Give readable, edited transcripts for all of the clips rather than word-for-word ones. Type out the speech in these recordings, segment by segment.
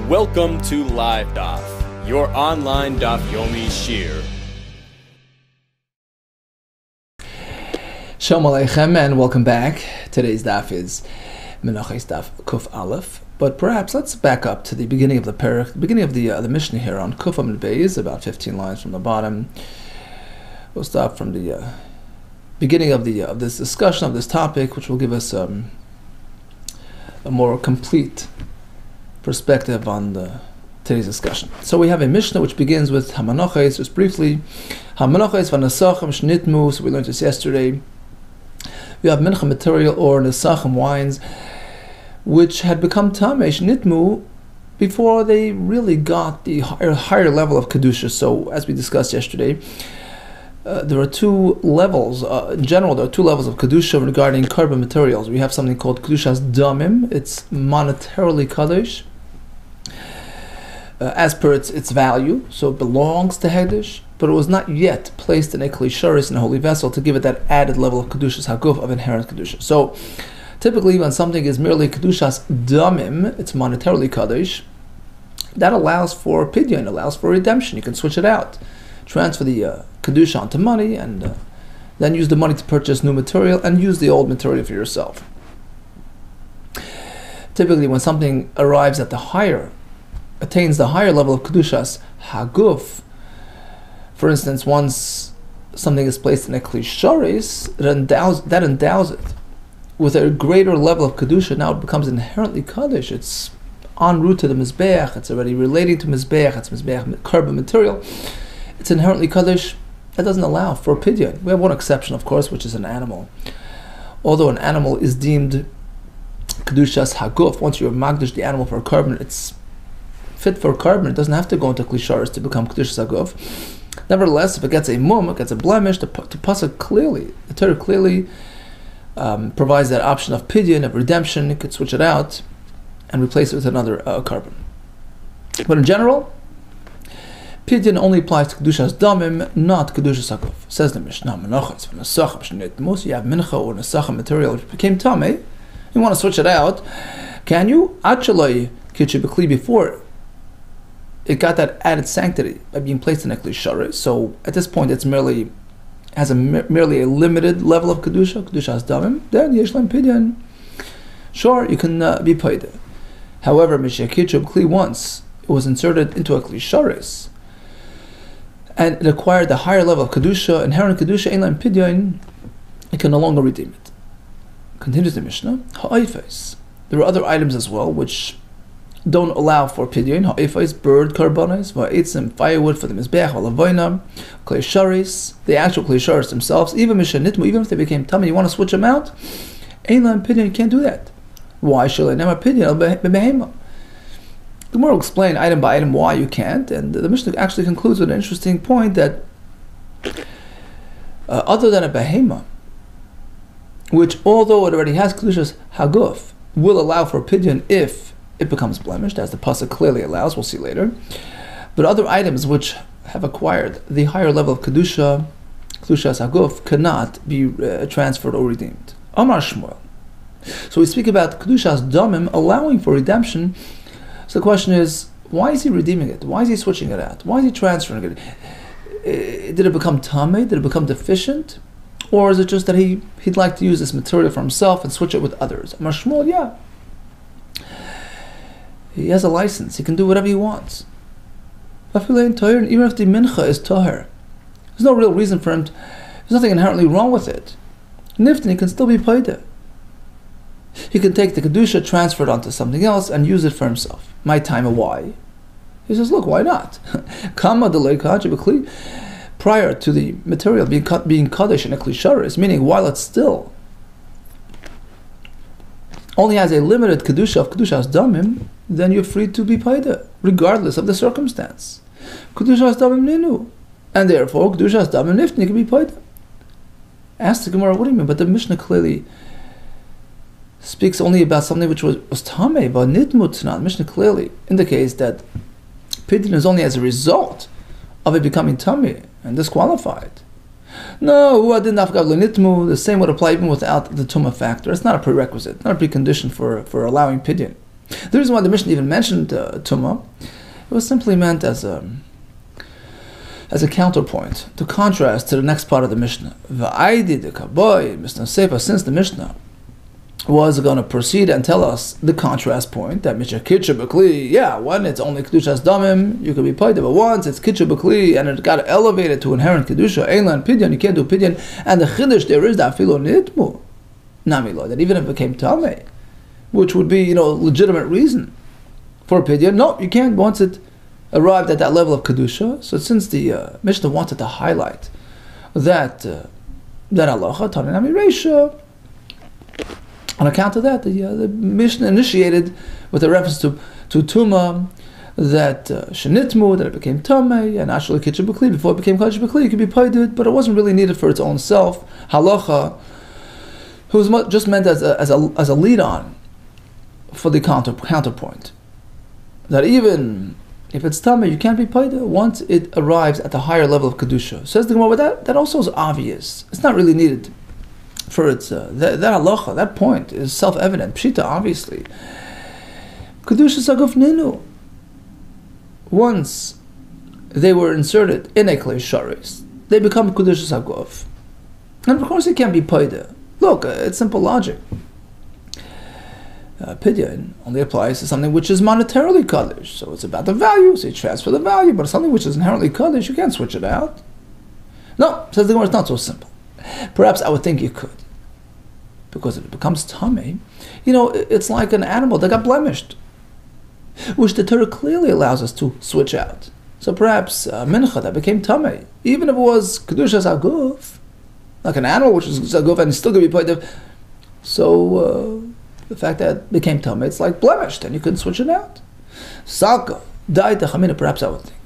Welcome to LiveDaf, your online Daf Yomi Shir. Shalom Aleichem and welcome back. Today's daf is Menachos daf Kuf Aleph. But perhaps let's back up to the beginning of the parak, the beginning of the Mishnah here on Kuf Amud Beis, about 15 lines from the bottom. We'll start from the beginning of this discussion of this topic, which will give us a more complete perspective on today's discussion. So we have a Mishnah which begins with Menachos, just briefly. Menachos v'nesachim shnitmu. So we learned this yesterday. We have mincha material or nesachim wines, which had become tamei shnitmu before they really got the higher level of kedusha. So as we discussed yesterday, there are two levels. In general, there are two levels of kedusha regarding carbon materials. We have something called kedushas damim. It's monetarily kaddish, as per its value, so it belongs to Hegdish, but it was not yet placed in a kli sharis, in a holy vessel, to give it that added level of kedushas haguf, of inherent kedusha. So typically when something is merely kedushas damim, it's monetarily kaddish, that allows for pidyon, allows for redemption. You can switch it out, transfer the kedusha onto money, and then use the money to purchase new material, and use the old material for yourself. Typically when something arrives at attains the higher level of kedushas haguf, for instance, once something is placed in a kli sharis, that endows it with a greater level of kedusha. Now it becomes inherently kaddish. It's en route to the mizbeach. It's already relating to mizbeach. It's mizbeach carbon material. It's inherently kaddish. That doesn't allow for pidyon. We have one exception, of course, which is an animal. Although an animal is deemed kedushas haguf, once you have magdish the animal for carbon, it's fit for carbon. It doesn't have to go into kli sharis to become kedushas haguf. Nevertheless, if it gets a mum, it gets a blemish, the pasuk clearly, the Torah clearly provides that option of pidyon, of redemption. You could switch it out and replace it with another carbon. But in general, pidyon only applies to kedushas damim, not kedushas haguf. Says the Mishnah, Menachos v'nesachim shnitmu. You have mincha or nesachim material which became tamei. You want to switch it out? Can you? Actually, before it got that added sanctity by being placed in a kli sharis. So at this point, it's merely a limited level of kedushas damim. Then yeshlam pidyon. Sure, you can be paid. However, mishakichub kli, once it was inserted into a kli sharis and it acquired the higher level of kedusha, inherent kedusha, yeshlam pidyon, it can no longer redeem it. Continues the Mishnah. Ha'ifes. There are other items as well which don't allow for pidyon. Ha'ifes, bird karbanos, va'etzim, firewood for the mizbeach, va'lavoina, klei sharis, the actual klei sharis themselves, even mishanitmu, even if they became tummy, you want to switch them out, einlan pidyon, you can't do that. Why shall I never pidyon al behema? The Gemara will explain item by item why you can't, and the Mishnah actually concludes with an interesting point that other than a behema, which although it already has kedushas haguf, will allow for pidyon if it becomes blemished, as the pasuk clearly allows, we'll see later. But other items which have acquired the higher level of kedushas haguf, cannot be transferred or redeemed. Amar Shmuel. So we speak about kedushas damim allowing for redemption. So the question is, why is he redeeming it? Why is he switching it out? Why is he transferring it? Did it become tamei? Did it become deficient? Or is it just that he'd like to use this material for himself and switch it with others? Amar Shmuel, yeah. He has a license. He can do whatever he wants. Even if the mincha is tahir, there's no real reason for him. There's nothing inherently wrong with it. Niftin, he can still be paid. He can take the kedusha, transfer it onto something else, and use it for himself. My time, why? He says, look, why not? Prior to the material being kaddish in a kli sharis, meaning while it still only has a limited kedusha of kedushas damim, then you're free to be paid, regardless of the circumstance. Kedushas damim ninu, and therefore kedushas damim niftin, you can be paid. Ask the Gemara, what do you mean? But the Mishnah clearly speaks only about something which was tamei, but nitmut not. Mishnah clearly indicates that pidyon is only as a result of it becoming tamei and disqualified. No, the same would apply even without the tumah factor. It's not a prerequisite, not a precondition for allowing pidyon. The reason why the Mishnah even mentioned Tumah, it was simply meant as a counterpoint, to contrast to the next part of the Mishnah. Since the Mishnah was going to proceed and tell us the contrast point, that Mishnah Kitcha B'Kli, when it's only Kedushas Damim, you could be paid, but once it's Kitcha B'Kli and it got elevated to inherent Kedusha, Eilan Pidyon, you can't do Pidyon, and the Chiddush there is that Filo Nitmu, Namilo, that even if it became Tameh, which would be, legitimate reason for Pidyon, no, you can't once it arrived at that level of Kedusha. So since the Mishnah wanted to highlight that halacha, Tani Nami Reisha, on account of that, the Mishnah initiated with a reference to Tumah, that Shenitmu, that it became Tameh, and actually Kitcha B'Kli, before it became Kitcha B'Kli, it could be paided, but it wasn't really needed for its own self. Halacha, it was just meant as a lead-on for the counterpoint. That even if it's Tameh, you can't be paided once it arrives at the higher level of Kedusha. Says the Gemara, that also is obvious. It's not really needed for its that halacha, that point is self-evident. Pshita, obviously. Kedusha Saguf Ninu. Once they were inserted in a Klei Sharis, they become Kedusha Saguf. And of course it can't be paida. Look, it's simple logic. Pidyon only applies to something which is monetarily kaddish. So it's about the value, so you transfer the value, but something which is inherently kaddish, you can't switch it out. No, says the Gemara, it's not so simple. Perhaps I would think you could. Because if it becomes tamei, it's like an animal that got blemished, which the Torah clearly allows us to switch out. So perhaps mincha that became tamei, even if it was kedusha zaguf, like an animal which is zaguf and still going to be paid. So the fact that it became tamei, it's like blemished, and you couldn't switch it out. Salka daita chamina. Perhaps I would think.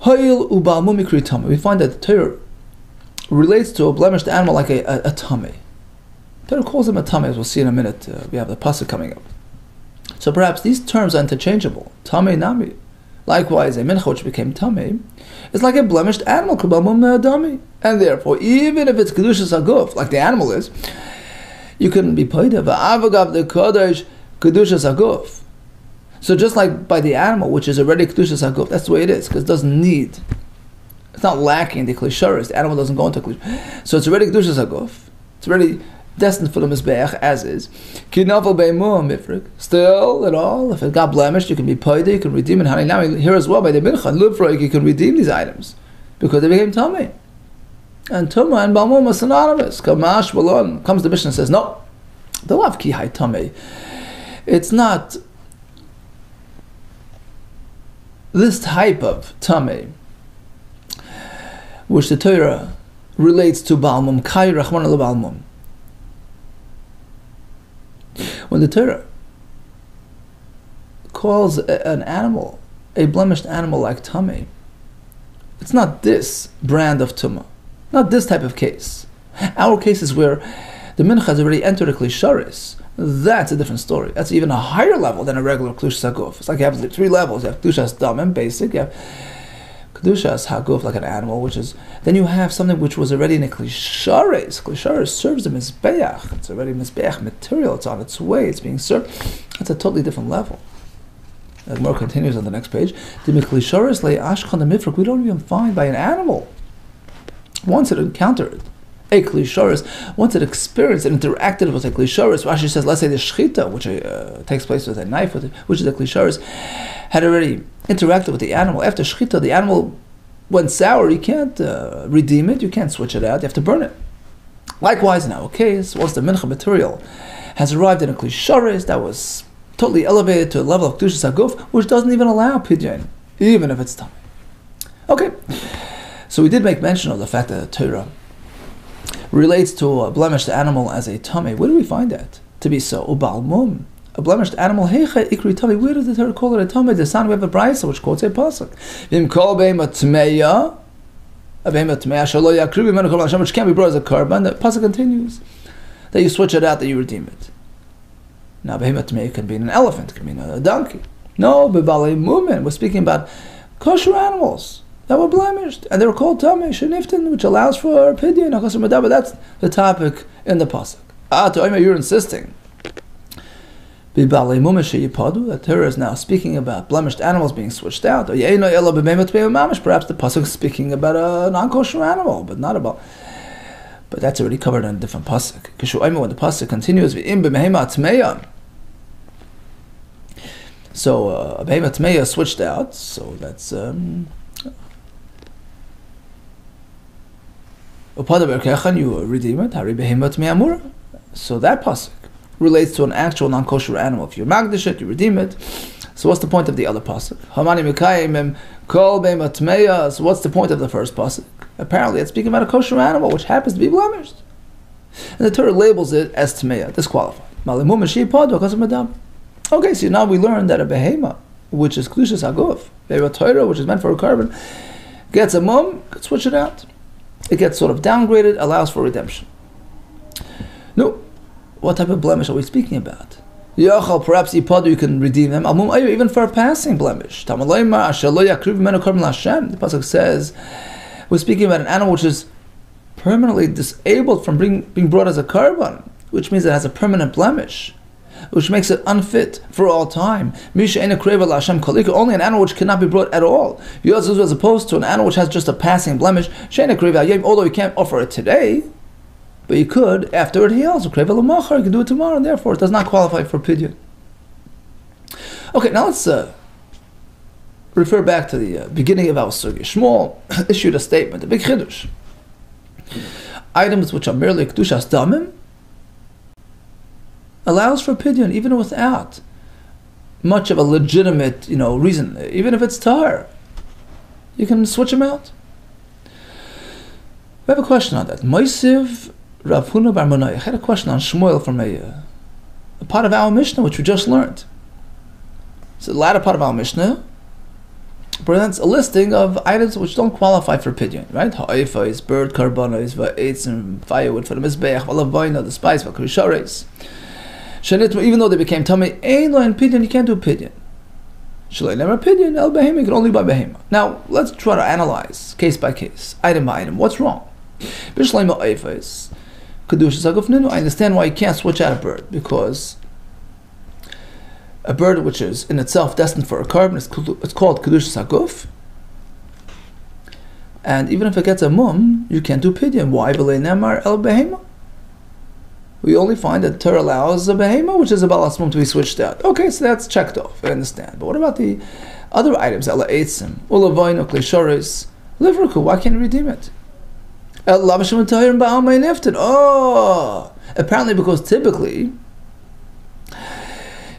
Hayil ubalmu mikri tamei. We find that the Torah relates to a blemished animal like a tamei. Torah calls him a tamei, as we'll see in a minute. We have the pasuk coming up. So perhaps these terms are interchangeable. Tamei nami. Likewise, a mincha which became tamei is like a blemished animal, and therefore, even if it's kedushas haguf, like the animal is, you couldn't be paid. Va'avagav the kodesh kedushas haguf. So just like by the animal, which is already kedushas haguf, that's the way it is, because it doesn't need. It's not lacking the klisharis. The animal doesn't go into klish. So it's already kedushas haguf. It's already destined for the mizbeach as is. Kinafal be'emuah mifrik. Still, at all, if it got blemished, you can be paid. You can redeem it. Now here as well by the mincha lufroik, you can redeem these items because they became tamei. And tumah and balmum are synonymous. Kamash balon comes the Mishnah and says no. The lav ki hai tamei. It's not this type of tamei which the Torah relates to balmum, kai rachman al balmum. When the Torah calls an animal, a blemished animal like tamei, it's not this brand of tumah, not this type of case. Our case is where the mincha has already entered a klisharis. That's a different story. That's even a higher level than a regular klushas haguf. It's like you have 3 levels. You have klushas damim, basic. You have kedushas haguf, like an animal, which is, then you have something which was already in a klisharis. Klisharis serves the mizbeach. It's already mizbeach material. It's on its way. It's being served. That's a totally different level. The Gemara continues on the next page. The klisharis le ashkan the mifruk. We don't even find by an animal. Once it encountered a klisharis, once it experienced and interacted with a klisharis, Rashi says, let's say the shchita, which takes place with a knife, which is a klisharis, had already interacted with the animal. After shchita, the animal went sour. You can't redeem it. You can't switch it out. You have to burn it. Likewise, in our case, once the mincha material has arrived in a klisharis that was totally elevated to a level of kedushas haguf, which doesn't even allow pidyon, even if it's tamei. Okay, so we did make mention of the fact that the Torah relates to a blemished animal as a tamei. Where do we find that to be so? Ubalmum. A blemished animal, heicha ikri tamei. Where does the Torah call it a tamei? The sound we have a brayso which quotes a pasuk. Vim kol beima tmeya, a beima tmeya shalo yakru b'menu kol Hashem, which can't be brought as a carbon. The pasuk continues that you switch it out, that you redeem it. Now beima tmeya can be an elephant, can be a donkey. No, bebalei mumen. We're speaking about kosher animals that were blemished, and they were called tamei sheniftin, which allows for pidyon. But that's the topic in the pasuk. You're insisting The Torah is now speaking about blemished animals being switched out. Perhaps the pasuk is speaking about a non-kosher animal, but not about. But that's already covered in a different pasuk. When the pasuk continues, so a behema tmeya switched out. So that's you redeem it. So that pasuk relates to an actual non-kosher animal. If you magdish it, you redeem it. So what's the point of the other pasuk? So what's the point of the first pasuk? Apparently, it's speaking about a kosher animal which happens to be blemished, and the Torah labels it as tmeya, disqualified. Okay, so now we learn that a behema, which is kedushas haguf, behema Torah, which is meant for a carbon, gets a mum, could switch it out. It gets sort of downgraded, allows for redemption. No. What type of blemish are we speaking about? Yachal, perhaps you can redeem them. Even for a passing blemish. The pasuk says we're speaking about an animal which is permanently disabled from being brought as a carbon, which means it has a permanent blemish, which makes it unfit for all time. Only an animal which cannot be brought at all, as opposed to an animal which has just a passing blemish. Although you can't offer it today, but you could after it heals. You can do it tomorrow, and therefore it does not qualify for pidyon. Okay, now let's refer back to the beginning of our sugya. Shmuel issued a statement, a big chiddush. Items which are merely kedushas damim allows for pidyon even without much of a legitimate, reason. Even if it's tar, you can switch them out. We have a question on that. Moisiv Rav Huna bar Monai. I had a question on Shmuel from a part of our Mishnah, which we just learned. So the latter part of our Mishnah presents a listing of items which don't qualify for pidyon, right? Ha'ifais, bird karbanos, va'etzim, firewood for the mizbeach, va'lavayna, the spice, va'krishares. Shenitma, even though they became tamei, ein lo in pidyon, you can't do pidyon. Shalei never pidyon, el behema, you can only buy behema. Now, let's try to analyze, case by case, item by item, what's wrong? Bishleima ha'ifais, kedushas haguf ninu. I understand why you can't switch out a bird, because a bird which is in itself destined for a carbon, it's called kedushas haguf. And even if it gets a mum, you can't do pidyon. Why? B'lei nemar el behema. We only find that the Torah allows a behema, which is a balas mum, to be switched out. Okay, so that's checked off. I understand. But what about the other items? Ela eitzim, ulavayno, kleshoris, livruku. Why can't you redeem it? Oh, apparently because typically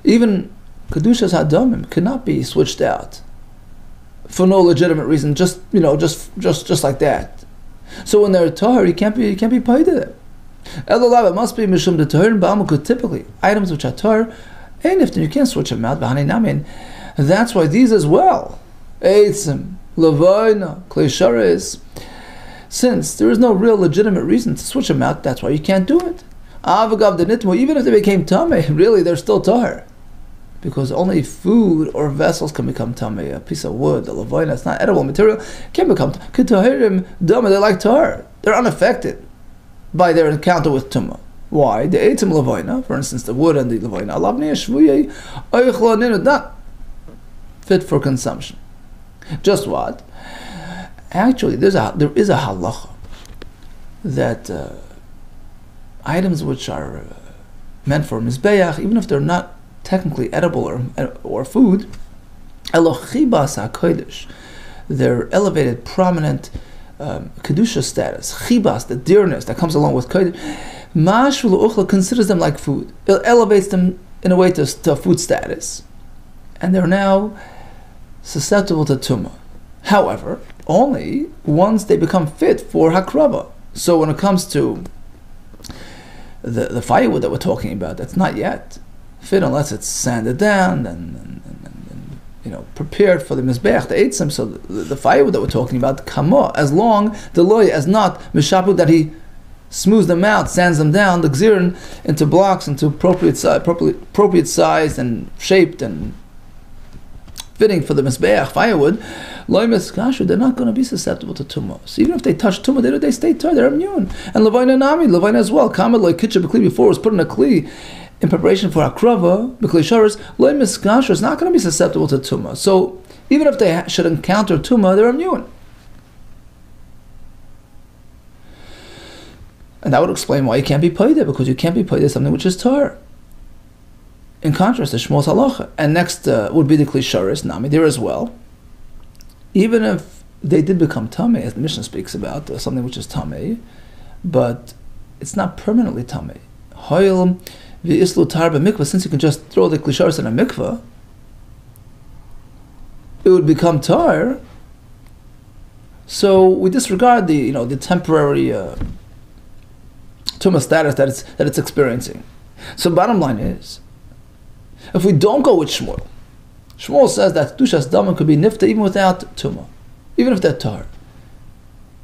even kedushas hadamim cannot be switched out for no legitimate reason, just like that. So when they're tahor, you can't be paid to them. It must be mishum de tahor ba'amu. Typically items which are tahor, and if you can't switch them out, that's why these as well, eitzim, lavayna, kleshares. Since there is no real legitimate reason to switch them out, that's why you can't do it. Avagav de nitmo, even if they became tamei, really they're still tahor, because only food or vessels can become tamei. A piece of wood, a levina, it's not edible material, can become ketahirim dama. They're like tahor. They're unaffected by their encounter with tumah. Why? The eitim levina, for instance, the wood and the levina, not fit for consumption. Just what? Actually, there is a halacha that items which are meant for mizbeach, even if they're not technically edible or food, elochibas hakodesh, their elevated, prominent kedusha status, chibas, the dearness that comes along with kodesh, mashvul uchla considers them like food. It elevates them in a way to food status, and they're now susceptible to tumah. However, only once they become fit for hakrava. So when it comes to the firewood that we're talking about, that's not yet fit unless it's sanded down and prepared for the mizbeach, the eitzim. So the firewood that we're talking about, kamo, as long the loy as not mishapu, that he smooths them out, sands them down, the gzirin into blocks, into appropriate sized and shaped and fitting for the mizbeach firewood, loimes kasher, they're not going to be susceptible to tumah. So even if they touch tumah, they stay tar, they're immune. And levina nami, levina as well. Kamed loy kitcha b'kli, before it was put in a kli, in preparation for Akrava, B'Kli Sharis, Lo Miskasher is not going to be susceptible to Tumah. So even if they should encounter Tumah, they're immune. And that would explain why you can't be paid, because you can't be paid something which is tar. In contrast to Shmuel's halacha. And next would be the Kli Sharis, Nami, there as well. Even if they did become Tameh, as the Mishnah speaks about, something which is Tameh, but it's not permanently Tameh. Hoyel v'islu tar b'mikvah, since you can just throw the Kli Sharis in a mikvah, it would become tar. So we disregard the temporary Tumah status that it's experiencing. So bottom line is, if we don't go with Shmuel, Shmuel says that Kedushas Damim could be nifta even without Tumah, even if they're tar.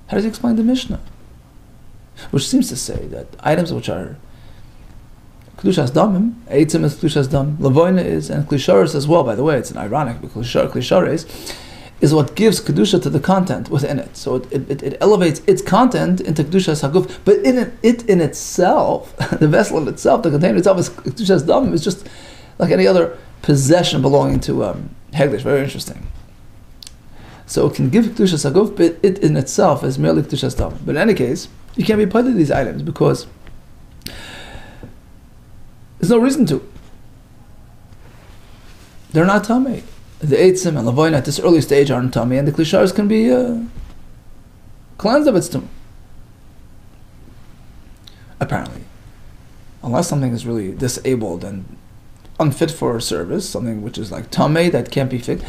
How does he explain the Mishnah? Which seems to say that items which are Kedushas Damim, Eitzim is Kedushas Damim, Lavoina is, and Kli Sharis as well, by the way, it's an ironic, because Kli Sharis is what gives Kedusha to the content within it. So it elevates its content into Kedushas Haguf, but it in itself, the vessel in itself, the container itself is Kedushas Damim, is just like any other possession belonging to Hegdish. Very interesting. So it can give Kedushas Haguf, but it in itself is merely Kedushas Damim. But in any case, you can't be part of these items because there's no reason to. They're not Tameh. The Eitzim and Lavoina at this early stage aren't Tameh, and the Kli Sharis can be cleansed of its Tumah. Apparently. Unless something is really disabled and unfit for service, something which is like Tameh that can't be fixed,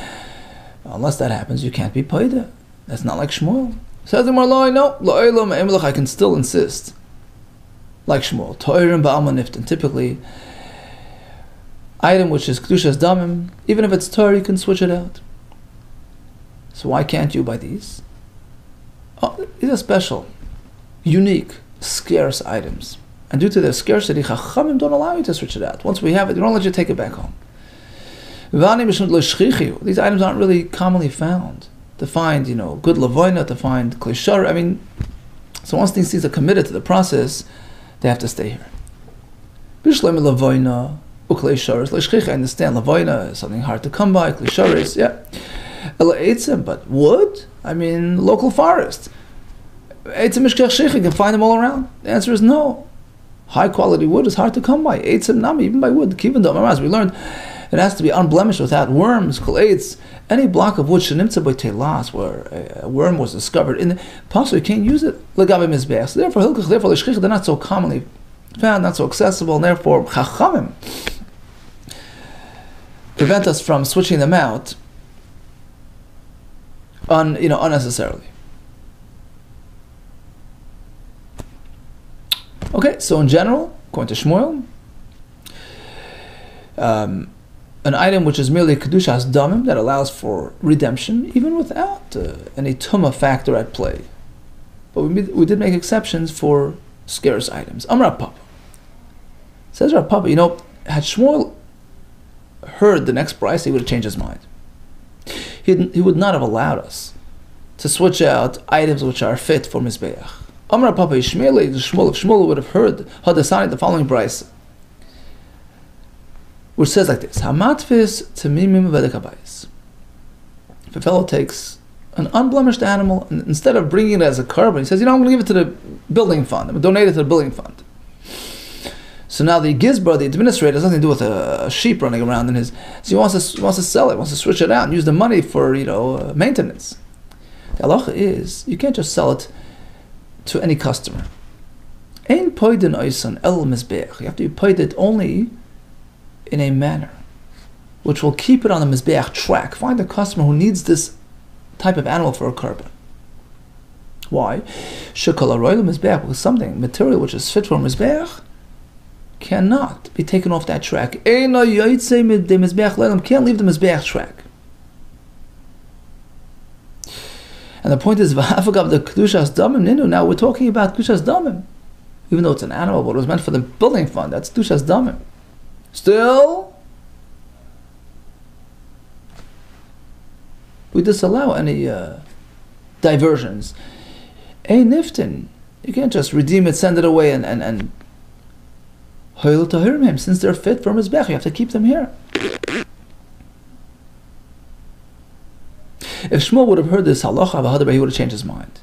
unless that happens, you can't be Paida. That's not like Shmuel. Says the Marloi, no, I can still insist. Like Shmuel. Toirim ba'alma niftin. Typically, item which is Kedushas Damim, even if it's tar, you can switch it out. So why can't you buy these? These are special, unique, scarce items. And due to their scarcity, Chachamim don't allow you to switch it out. Once we have it, they don't let you take it back home. These items aren't really commonly found. To find, good Lavoina, to find Kli Sharis. So once these things are committed to the process, they have to stay here. Bishleim Lavoina, Ukli Sharis, I understand Lavoina is something hard to come by, Kli Sharis, yeah. Eitzim, but wood? Local forest. Eitzim Mishkech Sheikh, you can find them all around. The answer is no. High quality wood is hard to come by. Eitzim Nami, even by wood. Kivendom, as we learned, it has to be unblemished without worms, Kol Eitz. Any block of wood, Shenimtza by Telas, where a worm was discovered, in the possibly you can't use it, Legabe Mizbeach. So therefore, Hilkach, therefore, Lishchich, they're not so commonly found, not so accessible, and therefore, Chachamim prevent us from switching them out unnecessarily. Okay, so in general, according to Shmuel, an item which is merely Kedushas Damim that allows for redemption, even without any Tumah factor at play. But we did make exceptions for scarce items. Amar Papa. Says Rav Papa, had Shmuel heard the next price, he would have changed his mind. He would not have allowed us to switch out items which are fit for Mizbeach. Amar Papa Ishmael, if Shmuel would have heard Hadasani, the following price, which says like this: Hamatvis Tamimim Vedekabayis. If a fellow takes an unblemished animal, and instead of bringing it as a carbon, he says, I'm going to give it to the building fund. I'm going to donate it to the building fund. So now the Gizbar, the administrator, has nothing to do with a sheep running around in his. So he wants to sell it, wants to switch it out, and use the money for maintenance. The halacha is you can't just sell it to any customer. Ein poiden oisan el mizbeach. You have to be poided only in a manner which will keep it on the mizbeach track. Find a customer who needs this type of animal for a korban. Why? Shekol aroil mizbeach, because something material which is fit for mizbeach cannot be taken off that track. Can't leave the mizbeach track. And the point is, the Kedushas Damim Ninu. Now we're talking about Kedushas Damim, even though it's an animal, but it was meant for the building fund. That's Kedushas Damim. Still, we disallow any diversions. A niftin, you can't just redeem it, send it away, and Since they're fit for Mizbech, you have to keep them here. If Shmuel would have heard this halacha, he would have changed his mind.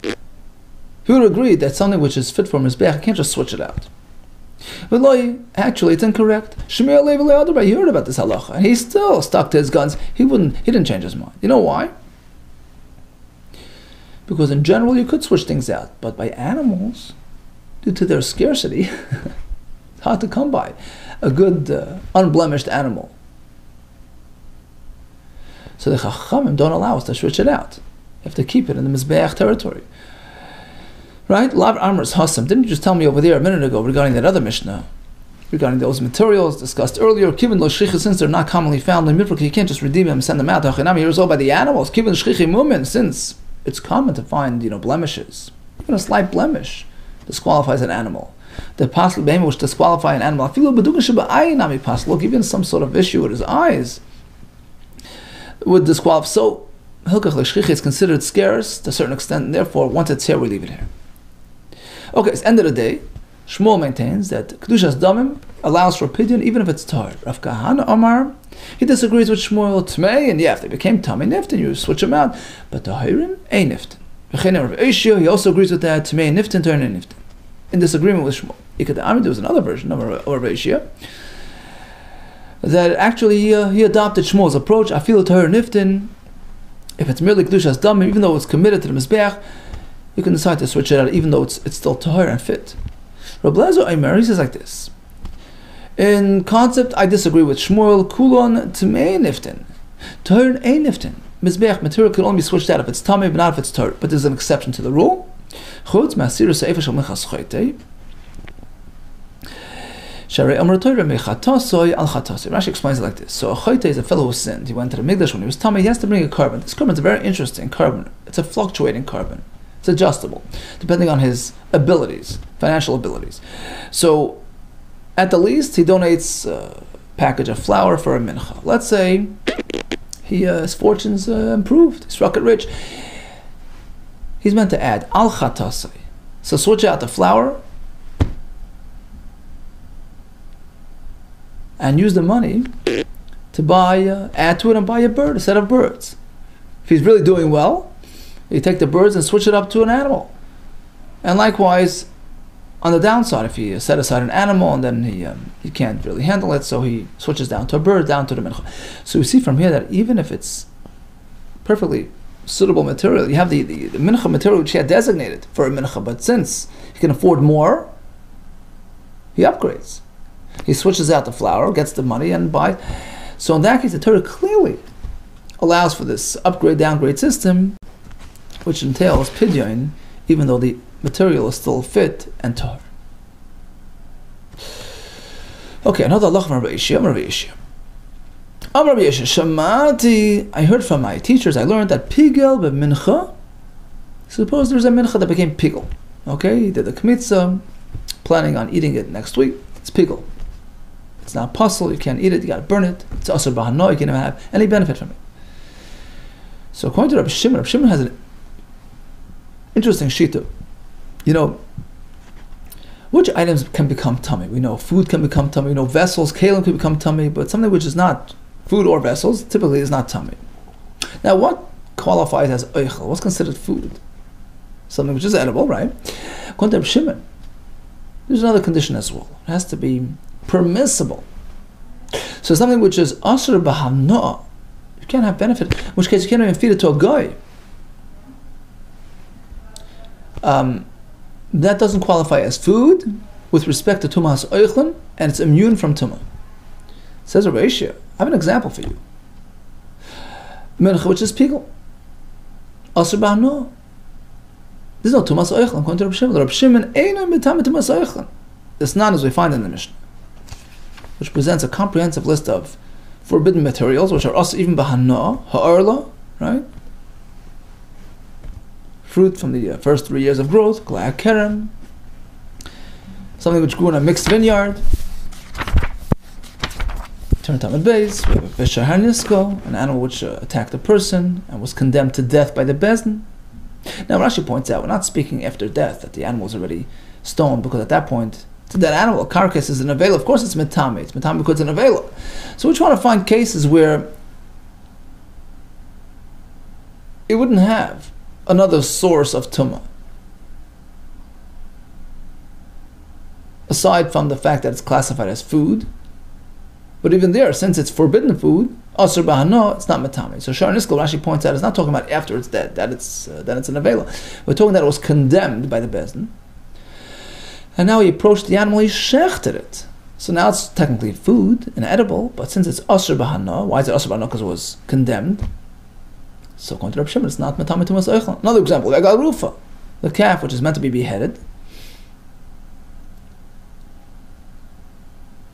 He would have agreed that something which is fit for Mizbech, you can't just switch it out. But actually, it's incorrect. Shmuel, he heard about this halacha, and he still stuck to his guns. He didn't change his mind. You know why? Because in general, you could switch things out, but by animals, due to their scarcity, it's hard to come by a good, unblemished animal. So the Chachamim don't allow us to switch it out. You have to keep it in the Mizbeach territory. Right? Lav Amr's Hassam. Didn't you just tell me over there a minute ago regarding that other Mishnah? Regarding those materials discussed earlier. Kivin lo shchicha, since they're not commonly found in Mifrach, you can't just redeem them and send them out. Hachinami, here's all by the animals. Kivin shchicha mumin, since it's common to find, blemishes. Even a slight blemish disqualifies an animal. The pasal behem which disqualify an animal. Afilu beduga sheba ayinami pasal. Even some sort of issue with his eyes would disqualify. So hilkach l'shchicha is considered scarce to a certain extent, and therefore once it's here, we leave it here. Okay, it's the end of the day. Shmuel maintains that Kedushas Damim allows for pidyon even if it's tar. Rav Kahana Omar, he disagrees with Shmuel. Tmei, and if they became Tamei Niftin, you switch them out. But the Tahirim, ain't Niftin. Rav Eishio, he also agrees with that. Tmei Niftin, Tahirim Niftin. In disagreement with Shmuel. There was another version of Rav Eishio that actually he adopted Shmuel's approach. I feel Tahirim Niftin. If it's merely Kedushas Damim, even though it's committed to the Mizbeach, you can decide to switch it out even though it's still tahir and fit. Rabbi Lezer Aimer, he says like this. In concept, I disagree with Shmuel. Kulon Tmei Niftin. Tahir ein Niftin. Mizbeach material can only be switched out if it's tamei, but not if it's tahir. But there's an exception to the rule. Chutz ma'asir se'efa shel mechas choytei. Sharei amar Torah mechatasoy al chatasoy. Rashi explains it like this. So a choytei is a fellow who sinned. He went to the Mikdash when he was tamei. He has to bring a carbon. This carbon is a very interesting carbon. It's a fluctuating carbon. It's adjustable, depending on his abilities, financial abilities. So, at the least, he donates a package of flour for a mincha. Let's say his fortune's improved, he struck it rich. He's meant to add al chatasai. So switch out the flour and use the money to buy, add to it and buy a set of birds. If he's really doing well, you take the birds and switch it up to an animal. And likewise, on the downside, if he set aside an animal and then he can't really handle it, so he switches down to a bird, down to the mincha. So we see from here that even if it's perfectly suitable material, you have the mincha material which he had designated for a mincha, but since he can afford more, he upgrades. He switches out the flour, gets the money, and buys. So in that case, the Torah clearly allows for this upgrade-downgrade system, which entails pidyon, even though the material is still fit and tar. Okay, another halach from Rabbi Yeshua. Rabbi Yeshua, Shamati, I heard from my teachers, I learned that pigel b'mincha, suppose there's a mincha that became pigel. Okay, he did the kmitza, planning on eating it next week, it's pigel. It's not puzzle, you can't eat it, you gotta burn it, it's asur b'hano, you can't even have any benefit from it. So according to Rabbi Shimon has an interesting shita. Which items can become tummy? We know food can become tummy. We know vessels, kalim can become tummy, but something which is not food or vessels typically is not tummy. Now, what qualifies as oichel? What's considered food? Something which is edible, right? According to Rabbi Shimon, there's another condition as well. It has to be permissible. So something which is asur b'hamna, you can't have benefit. In which case, you can't even feed it to a guy. That doesn't qualify as food with respect to Tumas Oichlin, and it's immune from Tumah. Says Rabbi Yeshua, I have an example for you. Mincha, which is pigel. Asur b'hamna. There's no Tumas Oichlin, according to Rabbi Shimon. Rabbi Shimon ain't mitame Tumas Oichlin. It's not as we find in the Mishnah, which presents a comprehensive list of forbidden materials, which are asur even b'hamna, ha'arla, right? Fruit from the first 3 years of growth, glad kerem, something which grew in a mixed vineyard. Turn Talmud Beis, we have a Bishar Harnisko, an animal which attacked a person and was condemned to death by the Bezdin. Now Rashi points out, we're not speaking after death, that the animal is already stone, because at that point, it's a dead animal. A carcass is an avela. Of course it's metame. It's metame because it's an avela. So we're trying to find cases where it wouldn't have another source of tumah, aside from the fact that it's classified as food. But even there, since it's forbidden food, asur bahano, it's not metame. So Shar Niskel, Rashi points out, it's not talking about after it's dead, that it's an avela. We're talking that it was condemned by the Bezdin, and now he approached the animal, he shechted it. So now it's technically food and edible, but since it's asur bahano, why is it asur bahano? Because it was condemned. So according to Reb Shimon, it's not metame tumas oichel. Another example, egal rufa, the calf which is meant to be beheaded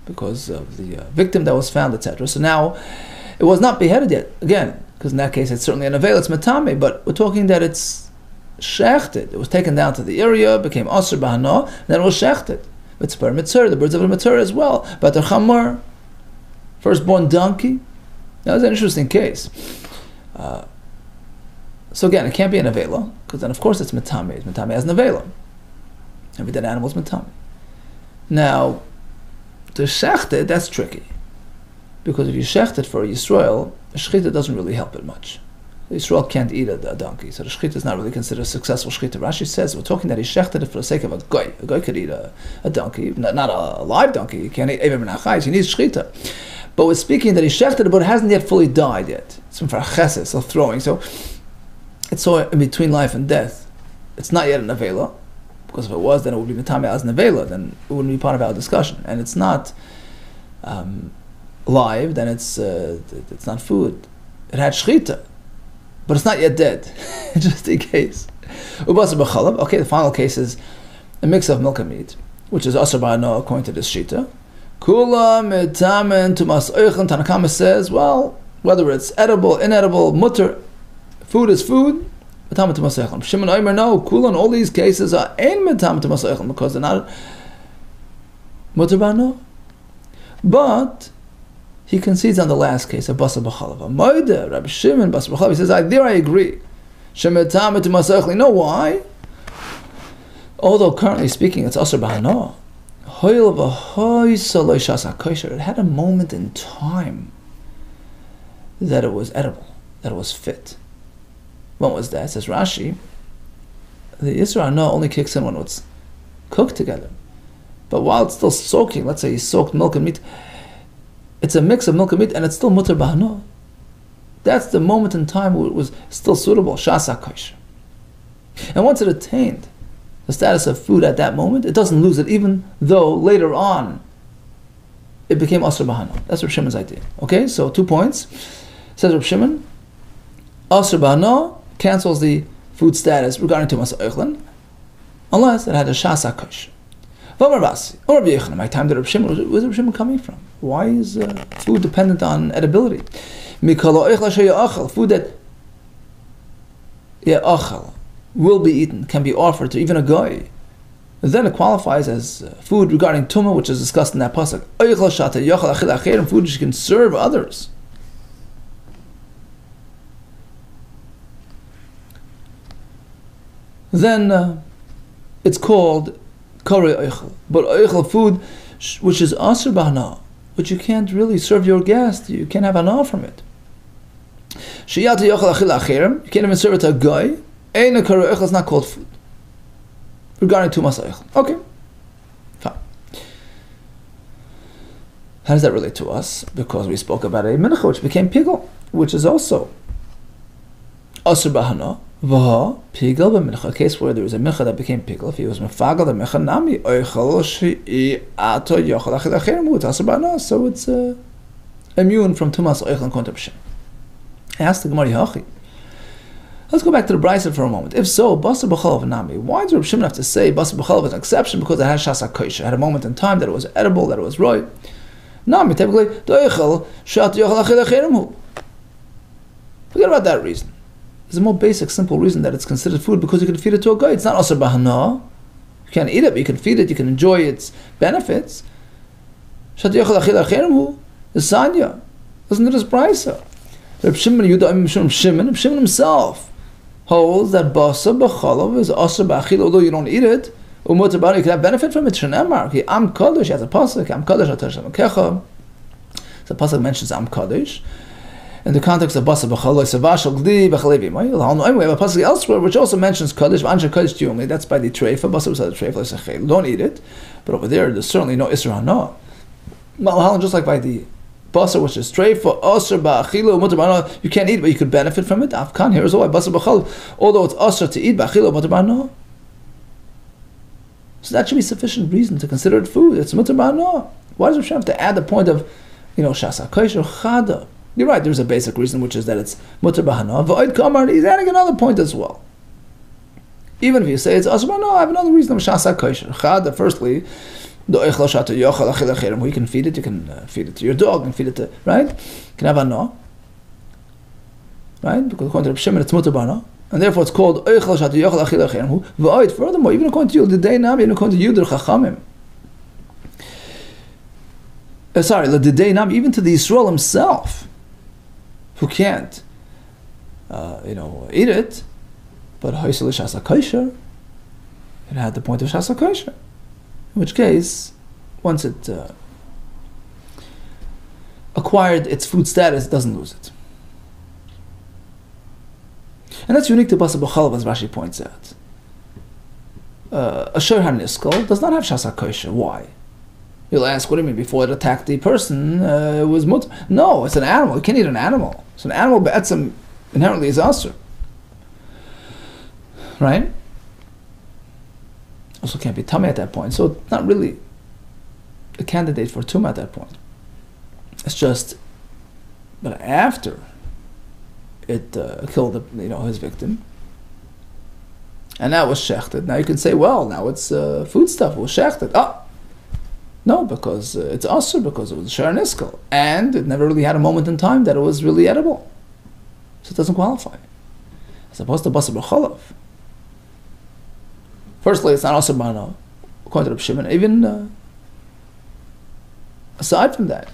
because of the victim that was found, etc. So now it was not beheaded yet, again, because in that case it's certainly an avela, it's metame, but we're talking that it's shechted. It was taken down to the area, became asur bahano, and then it was shechted. It's per mitzvah, the birds of the mitzvah as well. But the chamor, firstborn donkey, that was an interesting case. So again, it can't be an avela, because then of course it's metame. It's metame as an avela. Every dead animal is metame. Now, to shecht it, that's tricky. Because if you shecht it for a Yisrael, the shechita doesn't really help it much. The Yisrael can't eat a donkey, so the shechita is not really considered a successful shechita. Rashi says, we're talking that he shechted it for the sake of a goy. A goy could eat a donkey, not a live donkey. He can't eat even menachos, he needs shechita. But we're speaking that he shechted it, but it hasn't yet fully died yet. It's from farcheses, so throwing. So it's so in between life and death. It's not yet an avela, because if it was, then it would be metame as an avela, then it wouldn't be part of our discussion. And it's not live, then it's not food. It had shechita, but it's not yet dead, just in case. Okay, the final case is a mix of milk and meat, which is asur bahano according to this shita. Kula metamen tumas oichel. Tanakama says, well, whether it's edible, inedible, mutter, food is food. Metame tumas oichel. Shimon Omer, no, kula in all these cases are ein metame tumas oichel because they're not mutter bahano. But he concedes on the last case of basar b'chalav. Moide, Rabbi Shimon basar b'chalav. He says, I agree. Shemetame tumas oichel. You know why? Although currently speaking, it's asur bahano. It had a moment in time that it was edible, that it was fit. When was that? Says Rashi, the Isra no only kicks in when it's cooked together. But while it's still soaking, let's say he soaked milk and meat, it's a mix of milk and meat and it's still mutter bahano. That's the moment in time where it was still suitable, shasa kosher. And once it attained the status of food at that moment, it doesn't lose it, even though later on it became asur bahano. That's Reb Shimon's idea. Okay, so 2 points. Says Reb Shimon, asur bahano cancels the food status regarding tumas oichel, unless it had a shas hakosh. My time to Reb Shimon, where's Reb Shimon coming from? Why is food dependent on edibility? Food that will be eaten, can be offered to even a guy, then it qualifies as food regarding tumah, which is discussed in that pasuk. Food which you can serve others. Then it's called korei oichel. But oichel, food which is asur bahana, which you can't really serve your guest, you can't have hana from it. You can't even serve it to a guy. Ein korei oichel is not called food regarding tumas oichel. Okay, fine. How does that relate to us? Because we spoke about a menachos which became pigel, which is also asur bahana. Vaha pigel b'mincha, a case where there was a mincha that became pigel. If he was mefagel the mincha nami oichel she'i ato yochel achil acherim hu asur bahana, so it's immune from tumas oichel and kontrapshin. Ask the Gemara Hachi. Let's go back to the Brisa for a moment. If so, basar b'chalav nami. Why does Reb Shimon have to say basar b'chalav is an exception? Because it had shas hakosh. It had a moment in time that it was edible, that it was roy. Nami, typically, doichel she'ato yochel achil acherim hu. Forget about that reason. There's a more basic, simple reason that it's considered food because you can feed it to a guy. It's not asur bahana. You can't eat it, but you can feed it. You can enjoy its benefits. She'ato yochel achil acherim hu is sanya. Listen to this Brisa. Reb Shimon himself holds that basar b'chalav is asur b'achil, although you don't eat it, Umutar b'ano, you could have benefit from it. Shenemar, ki am kodesh, he has a pasuk, am kodesh atar shemakecha. So the pasuk mentions am kodesh. In the context of Basa B'chaloi Savashal Gdi B'chalevi. We have a pasuk elsewhere which also mentions Kodesh V'Ansha Kodesh Tiyumli. That's by the treifa. Basa was the treifa. Don't eat it. But over there's certainly no Isra Hana. Malhalan, just like by the Basa, which is treifa, Osir Ba'achilu Mutar B'ano, you can't eat it, but you could benefit from it. Afkan, here is why Basa B'chaloi, although it's Osir to eat Ba'achilu Mutar B'ano. So that should be sufficient reason to consider it food. It's Mutar B'ano. Why does Hashem have to add the point of, Shasa Kosher Chada? You're right, there's a basic reason, which is that it's mutar b'hana. V'oid kamar, he's adding another point as well. Even if you say it's asr b'hana, I have another reason of shasa kosher. Chad, firstly, the oichel shata yochel achil achirim, who you can feed it to your dog, and feed it to, right? You can have hana, right? Because according to Reb Shimon, it's mutar b'hana. And therefore it's called oichel shata yochel achil achirim. V'oid, furthermore, even according to you, the day nam, even according to you, the chachamim. The day nam, even to the Yisrael himself, who can't, eat it, but Haisel Shasa Kosher, it had the point of Shasa Kosher. In which case, once it acquired its food status, it doesn't lose it. And that's unique to Basa B'chalav, as Rashi points out. A Shor HaNiskal does not have Shasa Kosher. Why? You'll ask, what do you mean? Before it attacked the person, it was mutar? No, it's an animal. You can't eat an animal. So an animal be'etzem inherently is asur. Right? Also can't be tummy at that point. So it's not really a candidate for tumah at that point. It's just, but after it killed his victim, and now it was shechted. Now you can say, well, now it's food stuff. It was shechted. No, because it's asur, because it was shor niskal, and it never really had a moment in time that it was really edible, so it doesn't qualify. As opposed to basar b'chalav. Firstly, it's not asur b'hana, according to Reb Shimon. Even aside from that,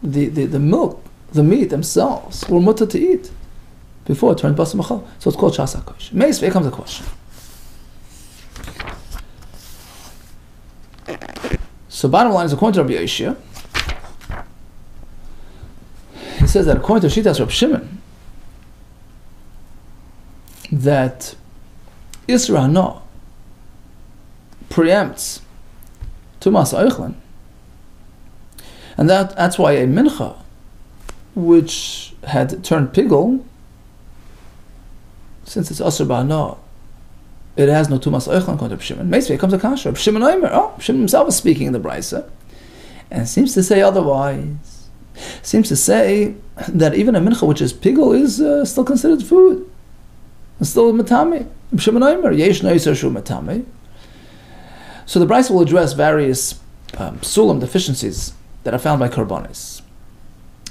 the milk, the meat themselves were mutar to eat before it turned basar b'chalav. So it's called shasa kosher. Meis, here comes the question. So bottom line is, according to Rabbi Yeshua, he says that according to Shitas Reb Shimon, that Isra Hana preempts Tumas Eichlin, and that's why a mincha which had turned pigel, since it's Asr B'Hana, it has no Tumas Eichlin, according to Reb Shimon. Meisvei comes a kasha. Reb Shimon Omer. Reb Shimon himself is speaking in the Brisa, and seems to say otherwise. Seems to say that even a mincha which is pigel is still considered food. It's still matame. Reb Shimon Omer. Yesh noiser shu matame. So the Brisa will address various sulam deficiencies that are found by korbanos,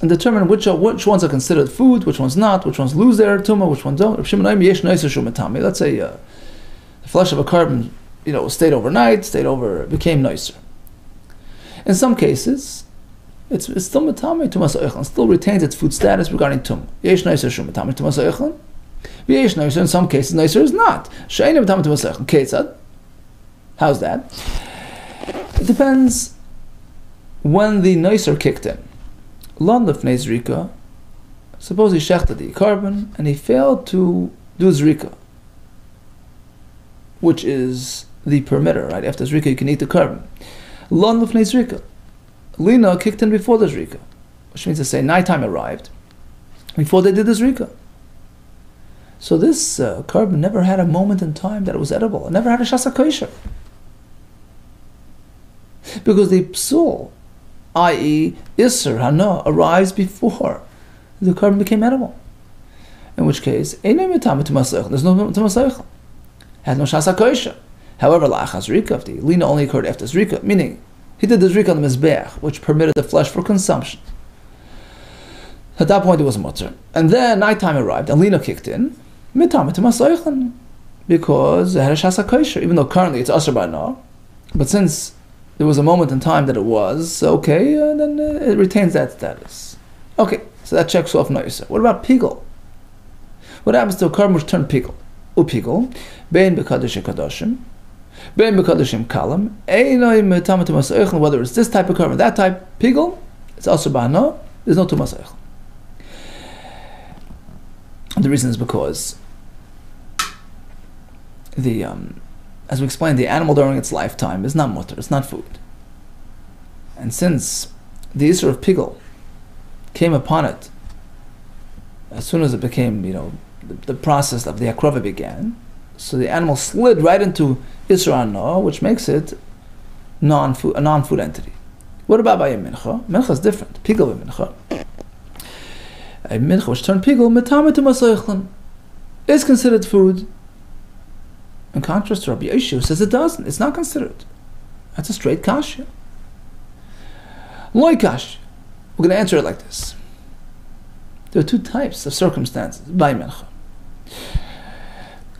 and determine which ones are considered food, which ones not, which ones lose their tumah, which ones don't. Reb Shimon Omer. Yesh noiser shu matame. Let's say the flesh of a korban, stayed overnight, became nicer. In some cases, it's still matame tumas eichlin, still retains its food status regarding tumah. Yesh nicer shu matame tumas eichlin. Yesh nicer, in some cases, nicer is not. She'ein matame tumas eichlin. Ketzad. How's that? It depends when the nicer kicked in. Lon lefnei zrika. Suppose he shechted the korban and he failed to do zrika, which is the permitter, right? After zrika, you can eat the korban. Lon lefnei zrika. Lina kicked in before the zrika, which means to say nighttime arrived before they did the zrika. So this korban never had a moment in time that it was edible. It never had a shasa kosher. Because the psul, i.e. Isser Hana, arrives before the korban became edible. In which case, there's no tumas eichlin. Had no shasa kosher. However, la'achas zrika, if the lina only occurred after zrika, meaning he did the zrika on the mizbeach, which permitted the flesh for consumption. At that point, it was mutter. And then nighttime arrived, and lina kicked in, mitame tumas eichlin, because it had a shasa kosher, even though currently it's asr b'hana. But since there was a moment in time that it was okay, then it retains that status. Okay, so that checks off noisa. What about pigel? What happens to a korban which turned pigel? Upigel, bein b'kadosh kadoshim. Whether it's this type of korban, that type, pigel, it's also ba'ano, there's no tumas eichel. The reason is because as we explained, the animal during its lifetime is not mutter, it's not food. And since the issur of pigel came upon it as soon as it became, the process of the akrava began, so the animal slid right into issur ano, which makes it a non-food entity. What about by a mincha? Mincha is different. Pigel by mincha. A mincha which turned pigel, is considered food. In contrast to Rabbi Yosef, who says it doesn't. It's not considered. That's a straight kasha. Loi kasha. We're going to answer it like this. There are two types of circumstances by mincha.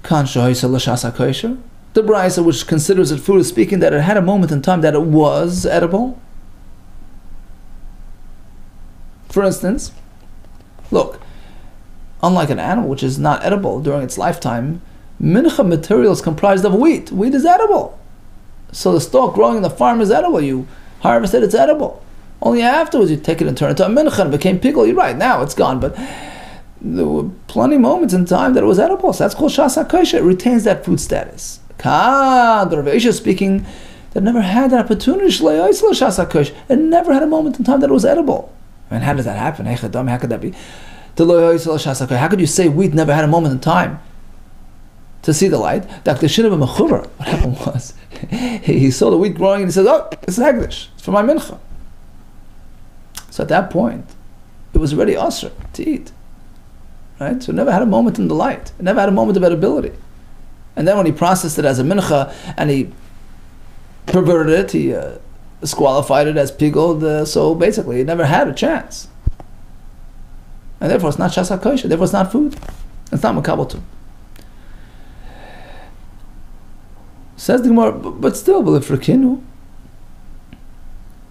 The brisa which considers it food is speaking that it had a moment in time that it was edible. For instance, look, unlike an animal which is not edible during its lifetime, mincha material is comprised of wheat. Wheat is edible. So the stalk growing in the farm is edible. You harvest it, it's edible. Only afterwards you take it and turn it to a mincha and it became pigel. You're right, now it's gone. But there were plenty of moments in time that it was edible. So that's called shas hakosher. It retains that food status. The Rav Yosef is speaking that never had that opportunity. It never had a moment in time that it was edible. I mean, how does that happen? How could that be? How could you say wheat never had a moment in time to see the light? What happened was, he saw the wheat growing and he said, oh, this is hegdish. It's for my mincha. So at that point, it was already usher to eat. Right? So it never had a moment in the light. It never had a moment of edibility. And then when he processed it as a mincha and he perverted it, he disqualified it as pigel, so basically it never had a chance. And therefore it's not shas hakosher, therefore it's not food. It's not makabel to. Says the Gemara, but still,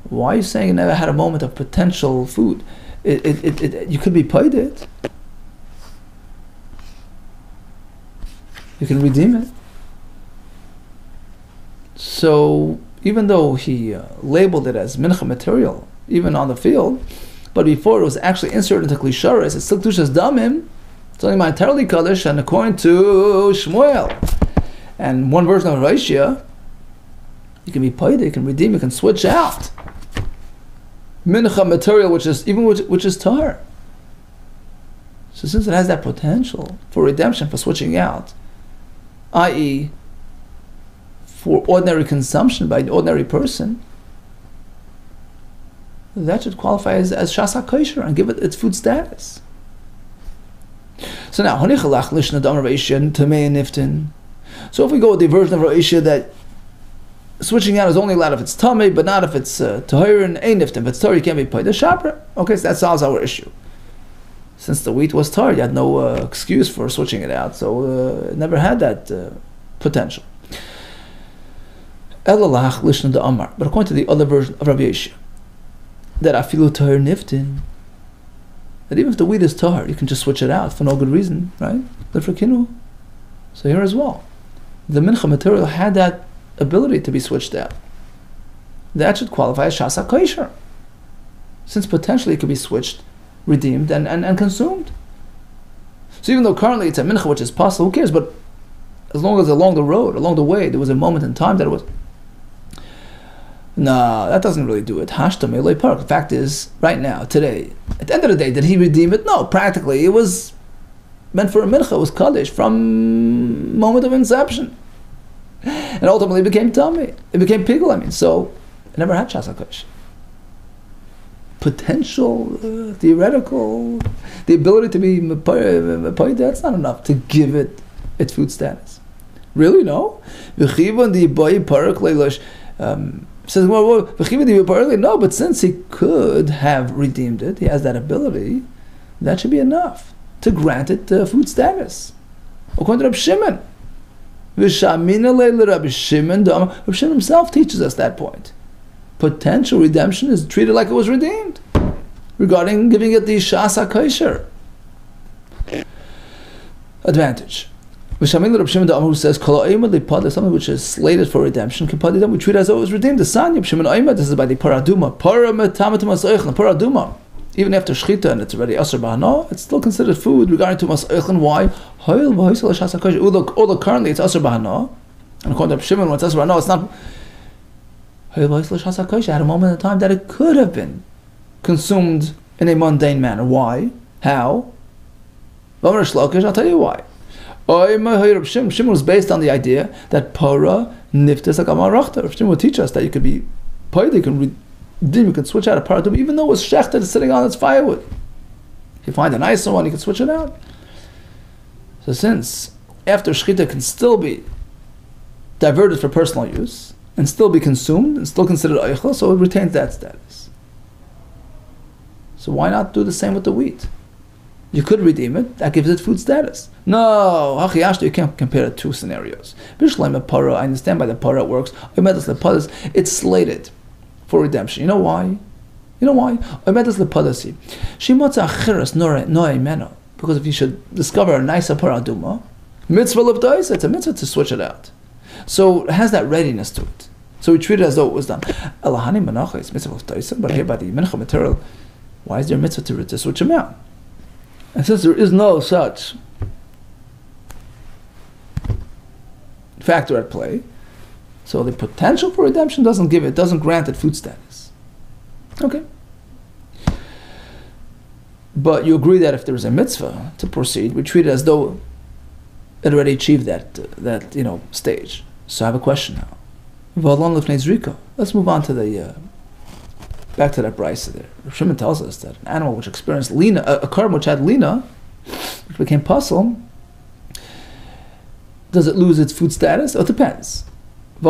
why are you saying it never had a moment of potential food? You could be paid it. You can redeem it. So even though he labeled it as mincha material, even on the field, but before it was actually inserted into kli sharis, it's still kedushas damim. It's only monetarily kaddish, and according to Shmuel, and one version of Raishia, you can be paid, you can redeem, you can switch out mincha material, which is tar. So since it has that potential for redemption, for switching out, i.e., for ordinary consumption by an ordinary person, that should qualify as shas hakosher and give it its food status. So now, so if we go with the version of Raishia that switching out is only allowed if it's tamei, but not if it's tahir and ein niftin. If it's tahir, you can't be paid the shapra. Okay, so that solves our issue. Since the wheat was tahir, you had no excuse for switching it out, so it never had that potential. Elalach lishna de amar. But according to the other version of Rabbi Yeshua, that afilu tahir niftin, that even if the wheat is tahir, you can just switch it out for no good reason, right? Lifrakinu. So here as well, the mincha material had that ability to be switched out. That should qualify as shas hakosher, since potentially it could be switched, redeemed, and consumed. So even though currently it's a mincha which is possible, who cares? But as long as along the road, along the way, there was a moment in time that it was. No, that doesn't really do it. Hashtam eloi park. The fact is, right now, today, at the end of the day, did he redeem it? No, practically, it was meant for a mincha. It was kaddish from moment of inception, and ultimately it became tummy. It became pigel. So it never had shas hakosher. Potential, theoretical, the ability to be mepoy, that's not enough to give it its food status. Really, no? Says, no, but since he could have redeemed it, he has that ability, that should be enough to grant it food status. According to Reb Shimon, Reb Shimon himself teaches us that point. Potential redemption is treated like it was redeemed, regarding giving it the shas hakosher advantage. V'shamil Reb Shimon Amar, who says kol ha'omer lipada, something which is slated for redemption, we treat it as though it was redeemed. The Sanya Reb Shimon Omer, this is by the paraduma, paraduma. Even after shchita and it's already asur b'hana, it's still considered food regarding tumas oichlin. Why? Although currently it's asur b'hana, and according to Reb Shimon, when it's asur b'hana, it's not. It had a moment in time that it could have been consumed in a mundane manner. Why? How? I'll tell you why. Reb Shimon was based on the idea that para niftes like amar rachta. Reb Shimon would teach us that you could be paid, you can switch out a paradum, even though it was shechted sitting on its firewood. If you find a nicer one, you can switch it out. So since after shechita can still be diverted for personal use and still be consumed and still considered oichel, so it retains that status. So why not do the same with the wheat? You could redeem it, that gives it food status. No, you can't compare the two scenarios. I understand by the para it works. It's slated for redemption. You know why? Because if you should discover a nicer paraduma, it's a mitzvah to switch it out. So it has that readiness to it. So we treat it as though it was done. But here by the Menachos material, why is there a mitzvah to switch them out? And since there is no such factor at play, so the potential for redemption doesn't grant it food status. Okay. But you agree that if there is a mitzvah to proceed, we treat it as though it already achieved that stage. So I have a question now. Let's move on to the back to that brisa there. Shimon tells us that an animal which experienced lina, a carbon which had lina, which became puzzle, does it lose its food status? It depends. If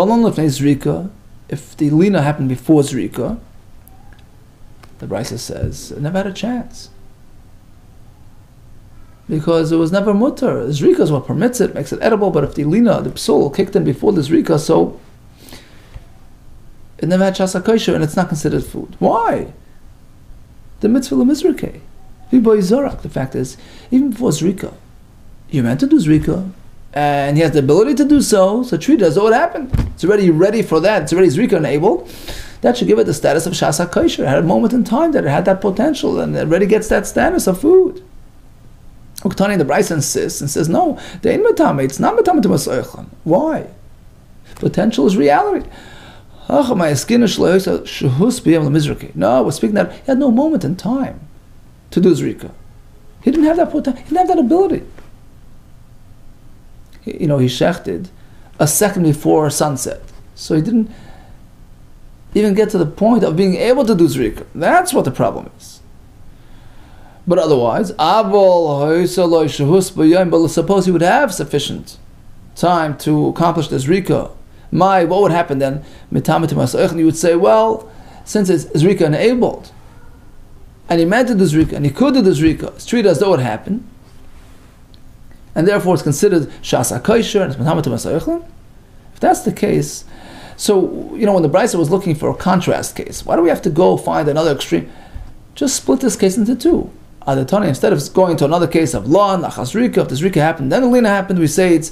the lina happened before zrika, the brisa says it never had a chance. Because it was never mutter. Zrika is what permits it, makes it edible, but if the lina, the psul, kicked in before the zrika, so it never had shasa kosher and it's not considered food. Why? The mitzvah lemizrike. The fact is, even before zrika, you're meant to do zrika, and he has the ability to do so treat it as though it happened. It's already ready for that. It's already zrika enabled. That should give it the status of shasa kosher. It had a moment in time that it had that potential, and it already gets that status of food. Uktani, the Brisa insists and says, no, they ain't matame. It's not matame to masoichan. Why? Potential is reality. No, we're speaking that he had no moment in time to do zrika. He didn't have that potential. He didn't have that ability. He shechted a second before sunset, so he didn't even get to the point of being able to do zrika. That's what the problem is. But otherwise, suppose he would have sufficient time to accomplish the zrika. What would happen then? You would say, well, since it's zrika enabled, and he meant to do zrika, and he could do the zrika, it's treated as though it happened, and therefore it's considered shasa kosher, and it's metamet masayichlin. If that's the case, so when the Brisa was looking for a contrast case, why do we have to go find another extreme? Just split this case into two. Instead of going to another case of law, nachas rika, if the zrika happened, then the lina happened, we say it's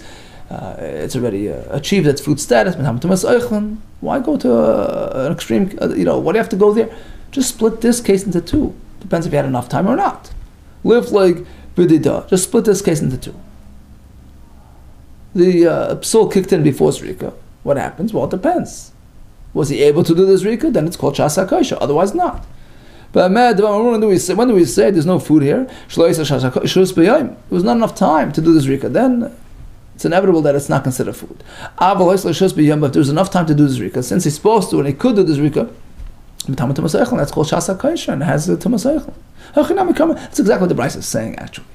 already achieved its food status. Why go to an extreme? Why do you have to go there? Just split this case into two. Depends if you had enough time or not. Live like vidida. Just split this case into two. The psul kicked in before zrika. What happens? Well, it depends. Was he able to do the zrika? Then it's called shasa kosher. Otherwise, not. But when do we say there's no food here? There was not enough time to do the zrika. Then it's inevitable that it's not considered food. But if there's enough time to do the zrika, since he's supposed to and he could do the zrika, that's called shasa kosher and has the tumasaychel. That's exactly what the Brisa is saying, actually.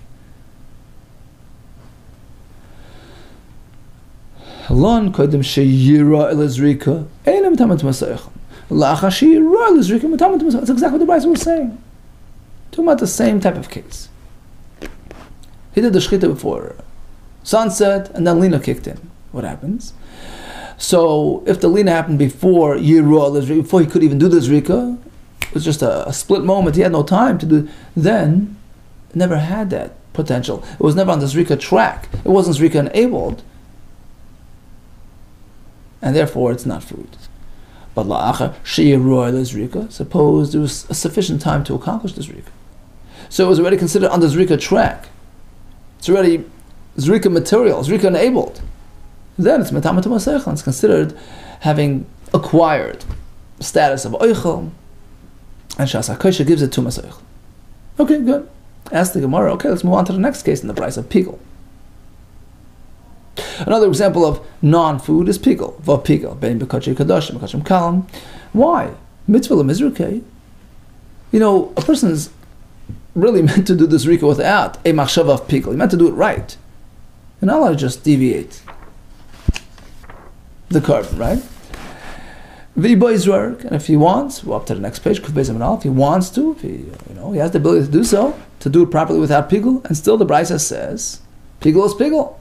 That's exactly what the Brisa was saying. Talking about the same type of case. He did the shechita before sunset, and then lina kicked in. What happens? So if the lina happened before before he could even do the zrika, it was just a split moment. He had no time to do. Then it never had that potential. It was never on the Zrika track. It wasn't Zrika enabled. And therefore it's not food. But la'achar she'yiruah le'zrika, suppose there was a sufficient time to accomplish the Zrika. So it was already considered on the Zrika track. It's already Zrika material, Zrika enabled. Then it's metama tumas eichel. It's considered having acquired status of eichel, and shas hakosher gives it tumas eichel. Okay, good. Ask the Gemara. Okay, let's move on to the next case in the price of pigel. Another example of non-food is pigel. Va pigel bein b'kachei kadashim b'kachim kalam. Why? Mitzvah lemizrukei. You know, a person is really meant to do this Zrika without a machshava of pigel. He meant to do it right. You're not allowed to just deviate the carbon, right? And if he wants, we'll up to the next page. If he wants to, if he has the ability to do so, to do it properly without pigul, and still the Brisa says, pigul is pigul,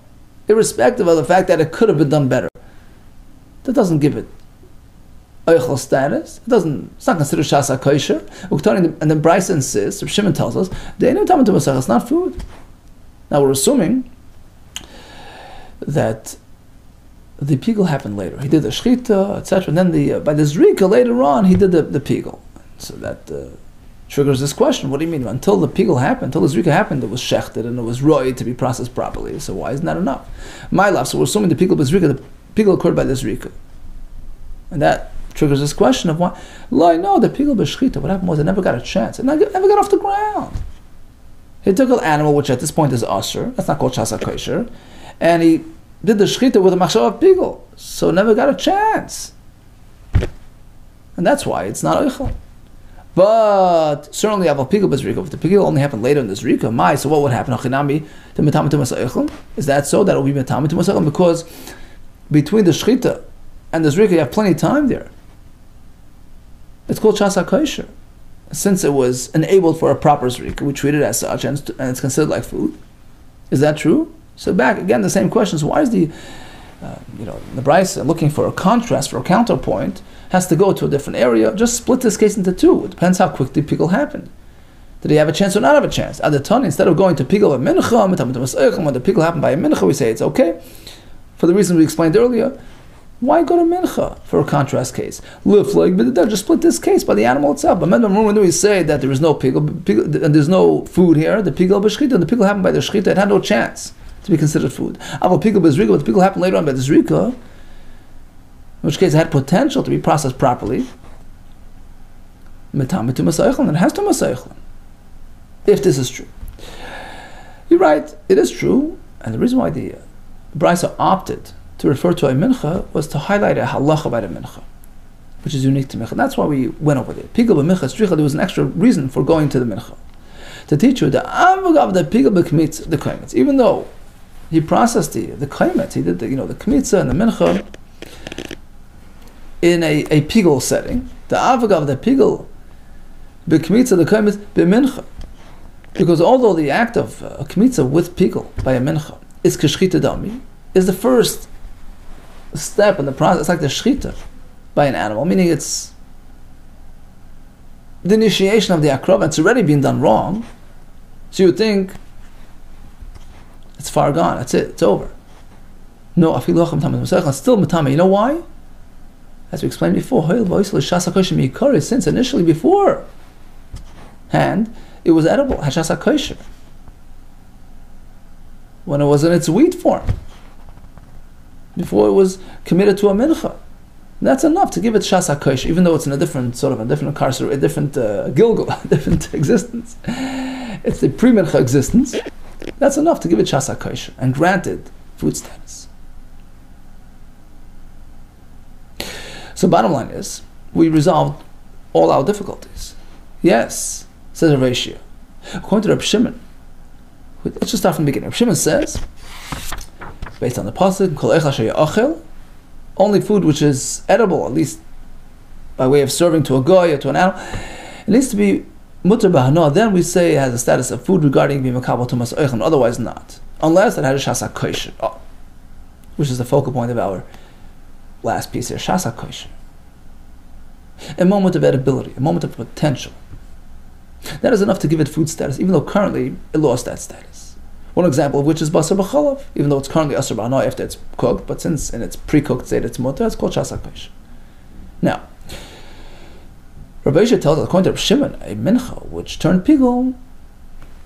irrespective of the fact that it could have been done better. That doesn't give it eichel status. It's not considered shasa kosher. And then Brisa insists, or Shimon tells us, it's not food. Now we're assuming that the pigul happened later. He did the shchita, etc. And then by the zrika later on, he did the pigul. So that triggers this question. What do you mean? Until the pigul happened, until the zrika happened, it was shechted and it was roy to be processed properly. So why isn't that enough? My love. So we're assuming the pigul the pigul occurred by the zrika. And that triggers this question of why. No, the pigul b'shchita, what happened was it never got a chance. It never got off the ground. He took an animal, which at this point is usher. That's not called shasa kosher. And he did the shchita with a machshava of pigul, so never got a chance. And that's why it's not eichel. But certainly aval pigul b'zrika. If the pigul only happened later in the zrika, so what would happen? Achinami to metame tumas eichel? Is that so? That will be metame tumas eichel because between the shchita and the zrika you have plenty of time there. It's called shasa kosher. Since it was enabled for a proper zrika, we treat it as such, and it's considered like food. Is that true? So back again, the same question. So why is the Brisa looking for a contrast, for a counterpoint, has to go to a different area? Just split this case into two. It depends how quickly pigul happened. Did he have a chance or not have a chance? At the time, instead of going to pigul by mincha, when the pigul happened by a mincha, we say it's okay. For the reason we explained earlier, why go to mincha for a contrast case? Just split this case by the animal itself. But when we say that there is no pigul and there's no food here, the pigul b'shchita, and the pigul happened by the shchita, it had no chance to be considered food. Aval pigul b'zrika, but the pigul happened later on by the zrika, in which case it had potential to be processed properly. Metame tumas eichel, and it has tumas eichel. If this is true, you're right. It is true, and the reason why the Brisa opted to refer to a mincha was to highlight a halacha by the mincha, which is unique to mincha. That's why we went over there. Pigul b'mincha stricha. There was an extra reason for going to the mincha, to teach you the avagav the pigul b'kmitz the kaimitz, even though he processed the kaimet, he did the kmitza and the mincha in a pigul setting. The avagav the pigul b'kmitza the kaimet b'mincha, because although the act of a kmitza with pigul by a mincha is k'shchita dami, is the first step in the process. It's like the shchita by an animal, meaning it's the initiation of the akrava. It's already been done wrong, so you would think it's far gone. That's it. It's over. No, still metame. You know why? As we explained before, since initially beforehand it was edible, hashasa kosher, when it was in its wheat form, before it was committed to a mincha. That's enough to give it shasa kosher, even though it's in a different incarceration, a different gilgul, a different existence. It's the pre-mincha existence. That's enough to give it shasa kosher and granted food status. So bottom line is, we resolved all our difficulties. Yes, says a ratio. According to Reb Shimon, let's just start from the beginning. Reb Shimon says, based on the pasuk, kol echad sheyachel, only food which is edible, at least by way of serving to a goy or to an animal, it needs to be mutter b'hana. Then we say it has a status of food regarding b'makabel tumas eichel, otherwise not, unless it has a shasa kosher, which is the focal point of our last piece here, shasa kosher. A moment of edibility, a moment of potential. That is enough to give it food status, even though currently it lost that status. One example of which is basar b'chalav, even though it's currently asur b'hana after it's cooked, but since in its pre-cooked state it's mutar, it's called shas hakosher. Now, Rabbi Yisha tells us, according to Rabbi Shimon, a mincha which turned pigul,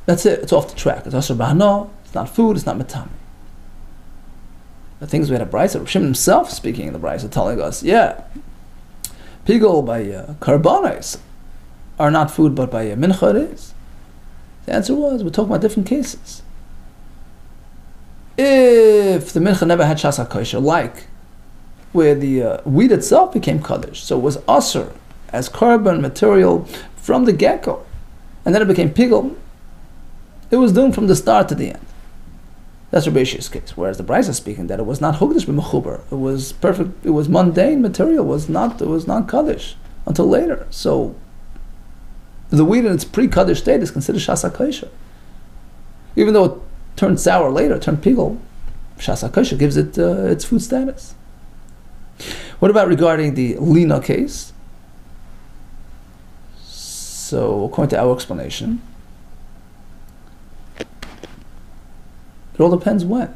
that's it, it's off the track. It's asur b'hana, it's not food, it's not matami. The things we had a brayso, Rabbi Shimon himself speaking in the brayso, telling us, pigul by karbanos are not food, but by mincha it is. The answer was, we're talking about different cases. If the mincha never had shas hakosher, like where the wheat itself became kaddish, so it was asur as carbon material from the get-go, and then it became pigul, it was doomed from the start to the end. That's Rabbi Yisha's case. Whereas the Brisa is speaking that it was not hugdish b'mechuber, it was perfect, it was mundane material, it was not kaddish until later. So the wheat in its pre-kaddish state is considered shas hakosher. Even though it turned sour later, turned pigul, shas hakosher gives it its food status. What about regarding the lina case? So according to our explanation, it all depends when.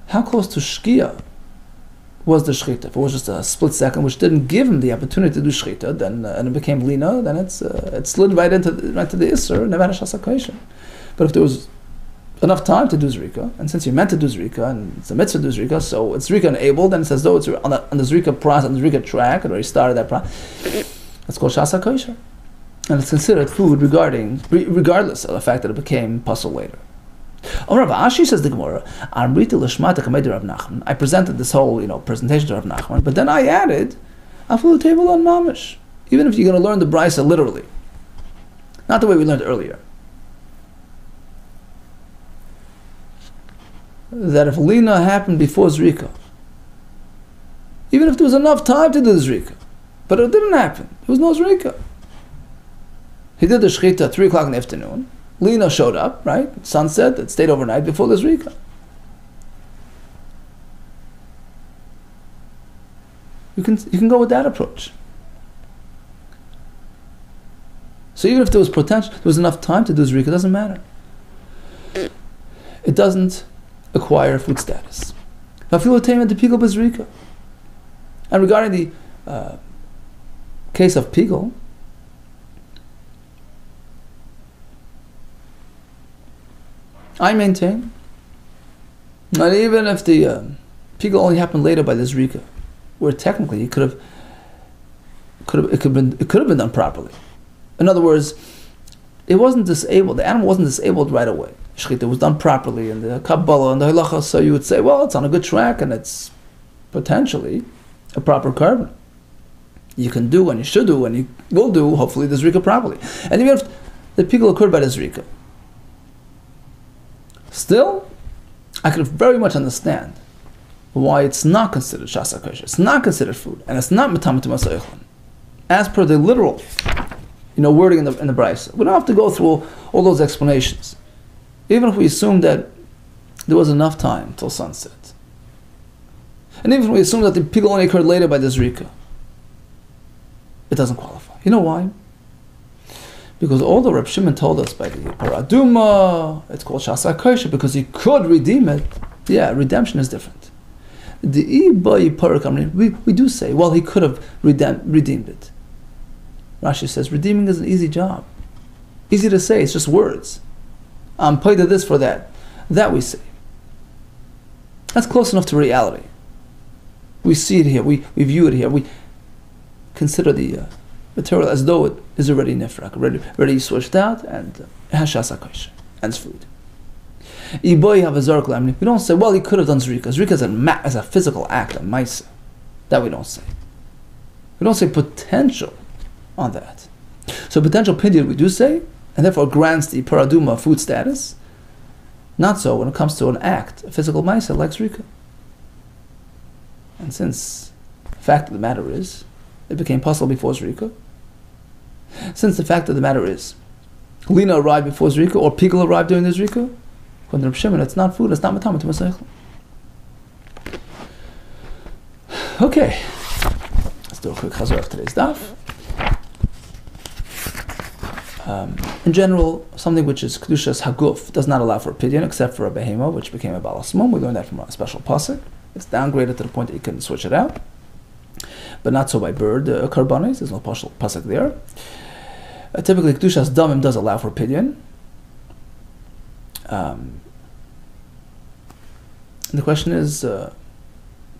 How close to shkia was the shchita? If it was just a split second, which didn't give him the opportunity to do shchita, then and it became lina, then it slid right to the isser, never had a shas hakosher. But if there was enough time to do zrika, and since you're meant to do zrika, and it's a mitzvah to do zrika, so it's zrika enabled, and it's as though it's on the zrika process, on the zrika track, it already started that process. It's called shas hakosher, and it's considered food regardless of the fact that it became pasul later. Rav Ashi, says the Gemara, I presented this whole presentation to Rav Nachman, but then I added afilu table on mamish, even if you're going to learn the brisa literally, not the way we learned earlier. That if lina happened before zrika, even if there was enough time to do the zrika, but it didn't happen, there was no zrika. He did the shechita at 3 o'clock in the afternoon. Lina showed up, right? Sunset, it stayed overnight before the zrika. You can go with that approach. So even if there was potential, there was enough time to do zrika, it doesn't matter. It doesn't acquire food status. And regarding the case of pigul, I maintain that even if the pigul only happened later by the zrika, where technically it could have been done properly. In other words, it wasn't disabled. The animal wasn't disabled right away. Shechita was done properly, and the Kabbalah and the Halacha. So you would say, well, it's on a good track, and it's potentially a proper carbon. You can do, and you should do, and you will do. Hopefully, the zrika properly. And even if the pigul occurred by the zrika, still, I could very much understand why it's not considered shas hakosher. It's not considered food, and it's not metameh masayichlin, as per the literal, wording in the brayso. We don't have to go through all those explanations. Even if we assume that there was enough time till sunset, and even if we assume that the pigul only occurred later by the zrika, it doesn't qualify. You know why? Because although Reb Shimon told us by the paraduma, it's called shas hakosher because he could redeem it. Yeah, redemption is different. The we do say, well, he could have redeemed it. Rashi says redeeming is an easy job, easy to say. It's just words. I'm paid to this for that. That we say. That's close enough to reality. We see it here. We view it here. We consider the material as though it is already nifrak, already switched out, and it has shas hakosher, and it's food. We don't say, well, he could have done zrika. Zrika is a physical act, a maisa. That we don't say. We don't say potential on that. So potential pidyon we do say, and therefore grants the paraduma food status. Not so when it comes to an act, a physical maisa like zrika. And since the fact of the matter is, it became possible before zrika. Since the fact of the matter is, lina arrived before zrika, or pigul arrived during the zrika, according to Reb Shimon, it's not food, it's not metameh masayichlin. Okay, let's do a quick chazor of today's daf. In general, something which is kedushas haguf does not allow for pidyon, except for a behema, which became a balas mum. We learned that from a special pasuk. It's downgraded to the point that you can switch it out, but not so by bird karbanis. There's no pasuk there. Typically, kedushas damim does allow for pidyon. The question is,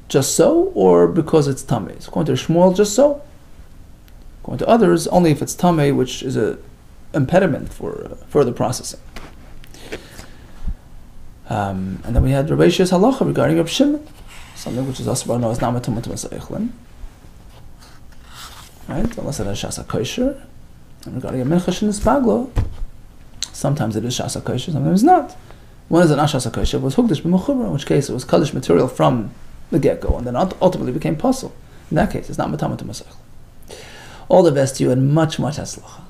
just so, or because it's tamei? According to Shmuel, just so. According to others, only if it's tamei, which is a impediment for further processing. And then we had Rabbi Yishay's halacha regarding Reb Shimon, something which is also known as namatum masayichlin, right? Unless it has shasa kosher. And regarding a menachos and spaglo, sometimes it is shasa kosher, sometimes not. One is an ashasa kosher, was hugdish b'mechubra, in which case it was kaddish material from the get-go, and then ultimately became puzzle. In that case, it's not matamatum masayichlin. All the best to you and much, much hatzlacha.